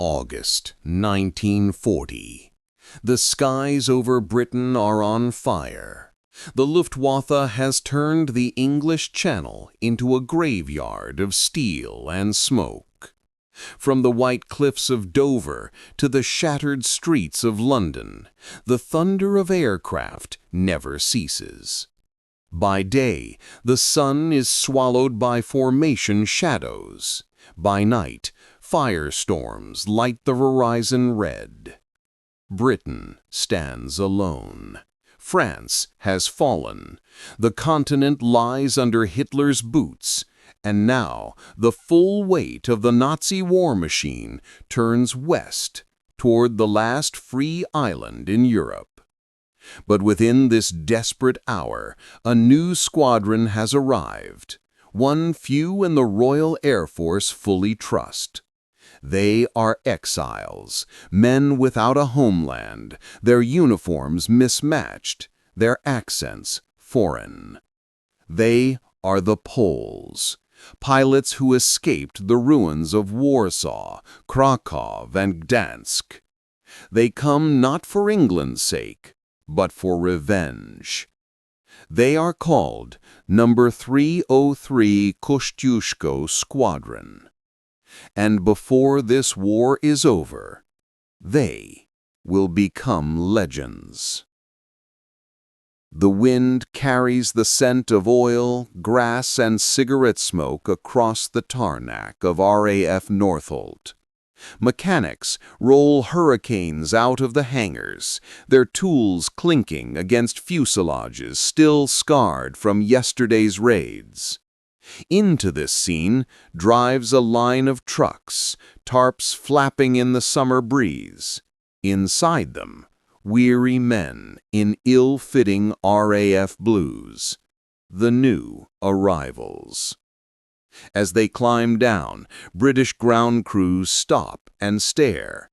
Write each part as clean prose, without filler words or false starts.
August 1940. The skies over Britain are on fire. The Luftwaffe has turned the English Channel into a graveyard of steel and smoke. From the white cliffs of Dover to the shattered streets of London, the thunder of aircraft never ceases. By day, the sun is swallowed by formation shadows. By night, firestorms light the horizon red. Britain stands alone. France has fallen. The continent lies under Hitler's boots, and now the full weight of the Nazi war machine turns west toward the last free island in Europe. But within this desperate hour, a new squadron has arrived, one few in the Royal Air Force fully trust. They are exiles, men without a homeland, their uniforms mismatched, their accents foreign. They are the Poles, pilots who escaped the ruins of Warsaw, Krakow, and Gdansk. They come not for England's sake, but for revenge. They are called Number 303 Kościuszko Squadron. And before this war is over, they will become legends. The wind carries the scent of oil, grass, and cigarette smoke across the tarmac of RAF Northolt. Mechanics roll hurricanes out of the hangars, their tools clinking against fuselages still scarred from yesterday's raids. Into this scene drives a line of trucks, tarps flapping in the summer breeze. Inside them, weary men in ill-fitting RAF blues, the new arrivals. As they climb down, British ground crews stop and stare.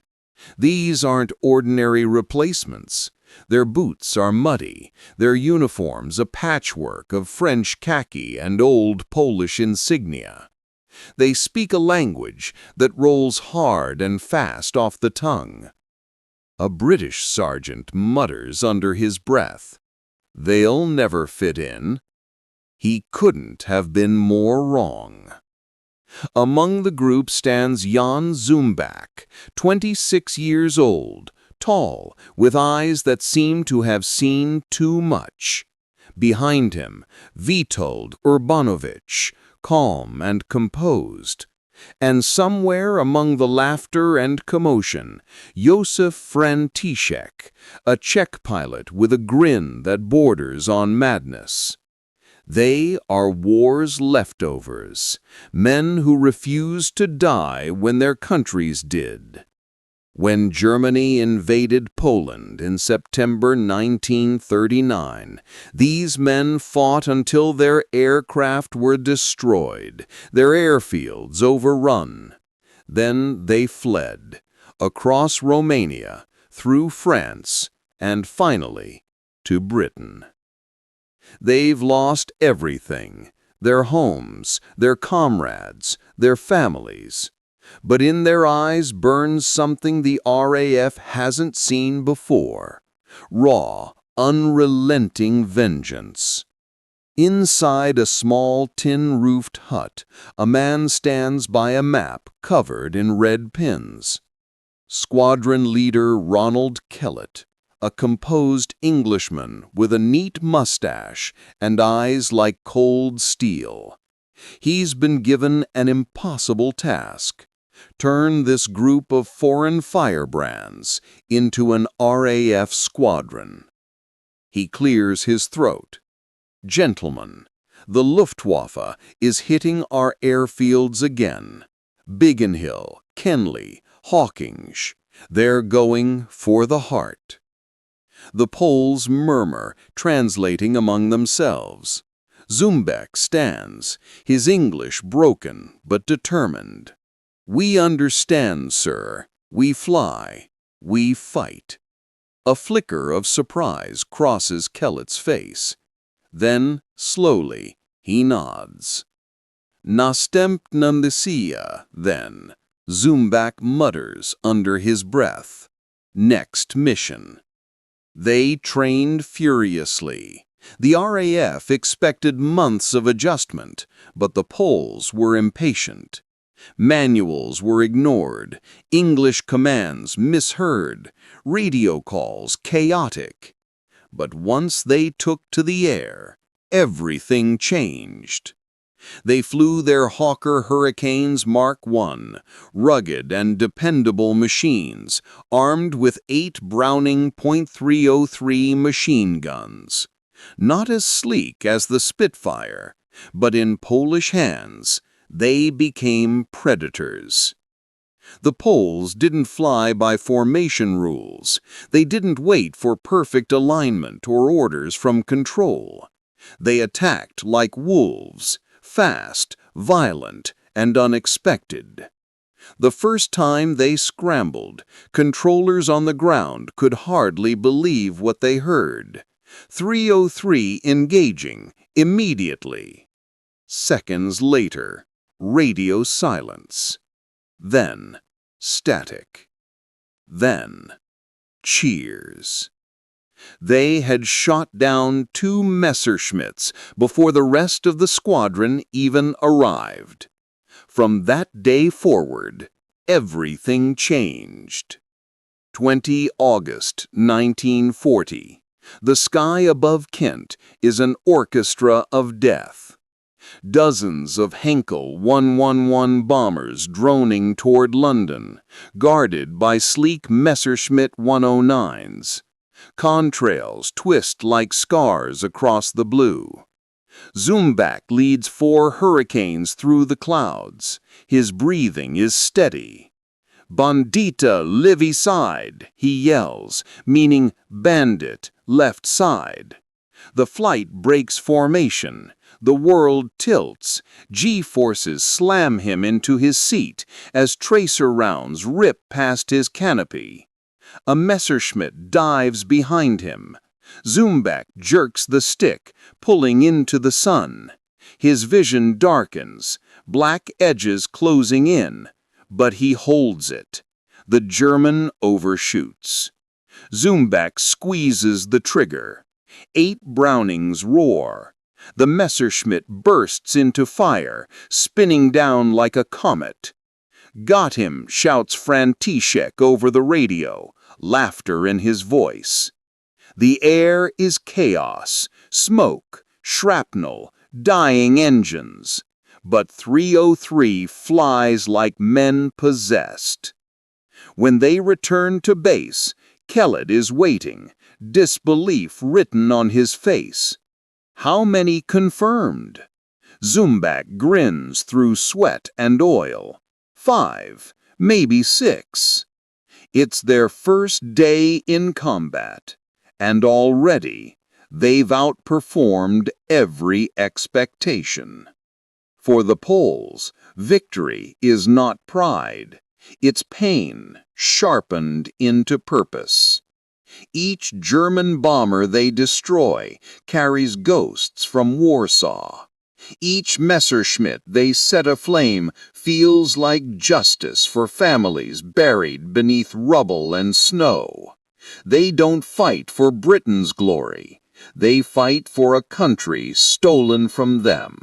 These aren't ordinary replacements. Their boots are muddy, their uniforms a patchwork of French khaki and old Polish insignia. They speak a language that rolls hard and fast off the tongue. A British sergeant mutters under his breath, "They'll never fit in." He couldn't have been more wrong. Among the group stands Jan Zumbach, 26 years old, tall, with eyes that seem to have seen too much. Behind him, Witold Urbanowicz, calm and composed. And somewhere among the laughter and commotion, Josef Franciszek, a Czech pilot with a grin that borders on madness. They are war's leftovers, men who refused to die when their countries did. When Germany invaded Poland in September 1939, these men fought until their aircraft were destroyed, their airfields overrun. Then they fled, across Romania, through France, and finally to Britain. They've lost everything, their homes, their comrades, their families. But in their eyes burns something the RAF hasn't seen before: raw, unrelenting vengeance. Inside a small tin-roofed hut, a man stands by a map covered in red pins. Squadron leader Ronald Kellett, a composed Englishman with a neat mustache and eyes like cold steel. He's been given an impossible task: turn this group of foreign firebrands into an RAF squadron. He clears his throat. "Gentlemen, the Luftwaffe is hitting our airfields again. Biggin Hill, Kenley, Hawkinge. They're going for the heart." The Poles murmur, translating among themselves. Zumbach stands, his English broken but determined. "We understand, sir. We fly. We fight." A flicker of surprise crosses Kellett's face. Then, slowly, he nods. "Następna misja, then. Zumbach mutters under his breath. Next mission. They trained furiously. The RAF expected months of adjustment, but the Poles were impatient. Manuals were ignored, English commands misheard, radio calls chaotic. But once they took to the air, everything changed. They flew their Hawker Hurricanes Mark I, rugged and dependable machines, armed with 8 Browning .303 machine guns. Not as sleek as the Spitfire, but in Polish hands, they became predators. The Poles didn't fly by formation rules. They didn't wait for perfect alignment or orders from control. They attacked like wolves, fast, violent, and unexpected. The first time they scrambled, controllers on the ground could hardly believe what they heard. 303 engaging immediately. Seconds later, radio silence. Then, static. Then, cheers. They had shot down 2 Messerschmitts before the rest of the squadron even arrived. From that day forward, everything changed. 20 August 1940. The sky above Kent is an orchestra of death. Dozens of Henkel 111 bombers droning toward London, guarded by sleek Messerschmitt 109s. Contrails twist like scars across the blue. Zumbach leads 4 Hurricanes through the clouds. His breathing is steady. "Bandita, livy side," he yells, meaning bandit, left side. The flight breaks formation. The world tilts. G-forces slam him into his seat as tracer rounds rip past his canopy. A Messerschmitt dives behind him. Zumbach jerks the stick, pulling into the sun. His vision darkens, black edges closing in, but he holds it. The German overshoots. Zumbach squeezes the trigger. 8 Brownings roar. The Messerschmitt bursts into fire, spinning down like a comet. "Got him," shouts František over the radio, laughter in his voice. The air is chaos, smoke, shrapnel, dying engines. But 303 flies like men possessed. When they return to base, Kellett is waiting, disbelief written on his face. How many confirmed? Zumbach grins through sweat and oil. 5, maybe 6. It's their first day in combat, and already they've outperformed every expectation. For the Poles, victory is not pride. It's pain sharpened into purpose. Each German bomber they destroy carries ghosts from Warsaw. Each Messerschmitt they set aflame feels like justice for families buried beneath rubble and snow. They don't fight for Britain's glory. They fight for a country stolen from them.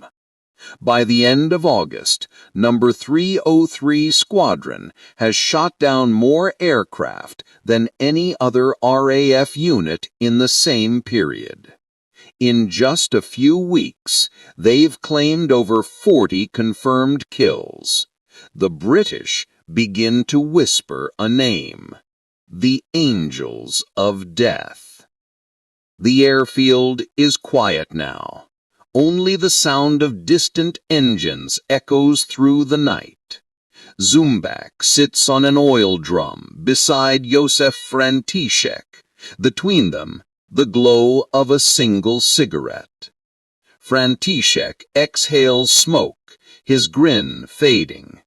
By the end of August, number 303 Squadron has shot down more aircraft than any other RAF unit in the same period. In just a few weeks, they've claimed over 40 confirmed kills. The British begin to whisper a name: the Angels of Death. The airfield is quiet now. Only the sound of distant engines echoes through the night. Zumbach sits on an oil drum beside Josef František. Between them, the glow of a single cigarette. František exhales smoke, his grin fading.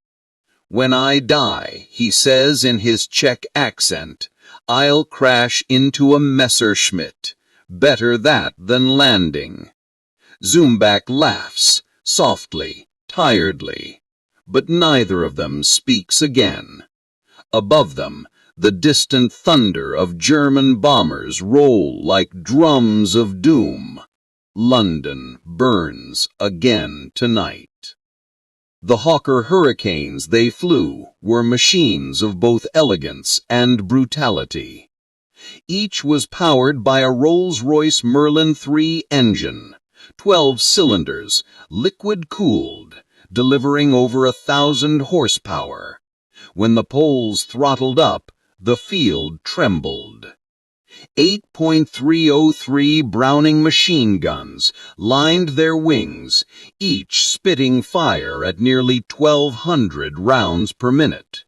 "When I die," he says in his Czech accent, "I'll crash into a Messerschmitt. Better that than landing." Zumbach laughs, softly, tiredly. but neither of them speaks again. Above them, the distant thunder of German bombers roll like drums of doom. London burns again tonight. The Hawker Hurricanes they flew were machines of both elegance and brutality. Each was powered by a Rolls-Royce Merlin III engine, 12 cylinders, liquid-cooled, delivering over 1,000 horsepower. When the Poles throttled up, the field trembled. 8.303 Browning machine guns lined their wings, each spitting fire at nearly 1,200 rounds per minute.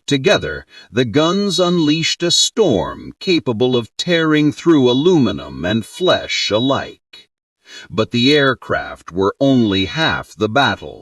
Together, the guns unleashed a storm capable of tearing through aluminum and flesh alike. But the aircraft were only half the battle.